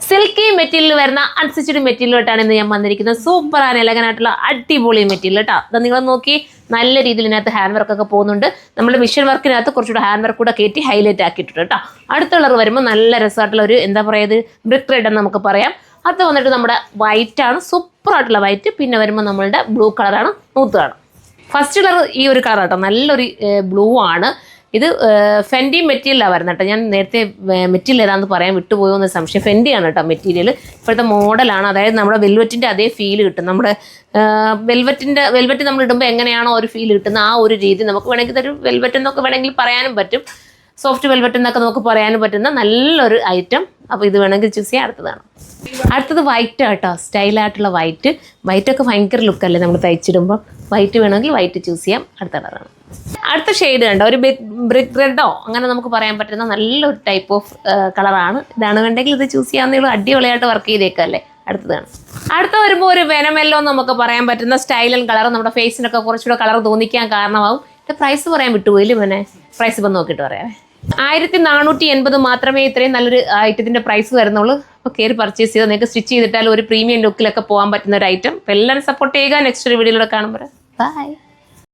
Silky material വരുന്ന unstitched മെറ്റീരിയലോട്ടാണ് ഇന്ന് ഞാൻ വന്നിരിക്കുന്നത്. സൂപ്പർ ആണ്, എലഗനായിട്ടുള്ള അടിപൊളി മെറ്റീരിയൽ കേട്ടോ. അത് നിങ്ങൾ നോക്കി നല്ല രീതിയിൽ ഇതിനകത്ത് ഹാൻഡ് വർക്ക് ഒക്കെ പോകുന്നുണ്ട്. നമ്മൾ മിഷൻ വർക്കിനകത്ത് കുറച്ചുകൂടെ ഹാൻഡ് വർക്ക് കൂടെ കയറ്റി ഹൈലൈറ്റ് ആക്കിയിട്ടുണ്ട് കേട്ടോ. അടുത്ത കളർ വരുമ്പോൾ നല്ല രസമായിട്ടുള്ള ഒരു എന്താ പറയുക, ബ്രിക്ക് റെഡ് എന്ന് നമുക്ക് പറയാം. അത് വന്നിട്ട് നമ്മുടെ വൈറ്റ് ആണ്, സൂപ്പർ ആയിട്ടുള്ള വൈറ്റ്. പിന്നെ വരുമ്പോൾ നമ്മളുടെ ബ്ലൂ കളറാണ്, സ്മൂത്ത് ആണ്. ഫസ്റ്റ് കളർ ഈ ഒരു കളർ കേട്ടോ, നല്ലൊരു ബ്ലൂ ആണ്. ഇത് ഫെൻഡി മെറ്റീരിയലാണ് വരുന്നത് കേട്ടോ. ഞാൻ നേരത്തെ മെറ്റീരിയൽ ഏതാണെന്ന് പറയാൻ വിട്ടുപോയോ എന്ന് സംശയം. ഫെൻഡിയാണ് കേട്ടോ മെറ്റീരിയൽ. ഇപ്പോഴത്തെ മോഡലാണ്, അതായത് നമ്മുടെ വെൽവെറ്റിൻ്റെ അതേ ഫീൽ കിട്ടും. നമ്മുടെ വെൽവെറ്റ് നമ്മൾ ഇടുമ്പോൾ എങ്ങനെയാണോ ഒരു ഫീൽ കിട്ടുന്നത്, ആ ഒരു രീതി നമുക്ക് വേണമെങ്കിൽ ഇതൊരു വെൽവെറ്റ് എന്നൊക്കെ വേണമെങ്കിൽ പറയാനും പറ്റും. സോഫ്റ്റ് വെൽവെറ്റ് എന്നൊക്കെ നമുക്ക് പറയാനും പറ്റുന്ന നല്ലൊരു ഐറ്റം. അപ്പോൾ ഇത് വേണമെങ്കിൽ ചൂസ് ചെയ്യാൻ അടുത്തതാണ്. അടുത്തത് വൈറ്റ് കേട്ടോ, സ്റ്റൈലായിട്ടുള്ള വൈറ്റ്. വൈറ്റൊക്കെ ഭയങ്കര ലുക്കല്ലേ നമ്മൾ തയ്ച്ചിടുമ്പോൾ. വൈറ്റ് വേണമെങ്കിൽ വൈറ്റ് ചൂസ് ചെയ്യാം. അടുത്ത കളറാണ്. അടുത്ത ഷെയ്ഡ് കണ്ടോ, ഒരു ബ്രിക്ക് റെഡോ അങ്ങനെ നമുക്ക് പറയാൻ പറ്റുന്ന നല്ലൊരു ടൈപ്പ് ഓഫ് കളറാണ്. ഇതാണ് വേണ്ടെങ്കിൽ ഇത് ചൂസ് ചെയ്യാവുന്നേ. അടിപൊളിയായിട്ട് വർക്ക് ചെയ്തേക്കല്ലേ. അടുത്തതാണ്. അടുത്ത വരുമ്പോൾ ഒരു വെനമെല്ലോ നമുക്ക് പറയാൻ പറ്റുന്ന സ്റ്റൈലൻ കളർ. നമ്മുടെ ഫേസിനൊക്കെ കുറച്ചുകൂടെ കളർ തോന്നിക്കാൻ കാരണമാവും. പ്രൈസ് പറയാൻ വിട്ടുപോയില്ലേ മോനെ? പ്രൈസ് ഇപ്പം നോക്കിയിട്ട് പറയാമേ. 1480 മാത്രമേ ഇത്രയും നല്ലൊരു ഐറ്റത്തിൻ്റെ പ്രൈസ് വരുന്നുള്ളൂ. അപ്പോൾ കയറി പർച്ചേസ് ചെയ്ത് നിങ്ങൾക്ക് സ്റ്റിച്ച് ചെയ്തിട്ടാൽ ഒരു പ്രീമിയം ലുക്കിലൊക്കെ പോകാൻ പറ്റുന്ന ഒരു ഐറ്റം. അപ്പോൾ എല്ലാവരും സപ്പോർട്ട് ചെയ്യുക. നെക്സ്റ്റ് ഒരു വീഡിയോയിലൂടെ കാണുമ്പോൾ ബൈ.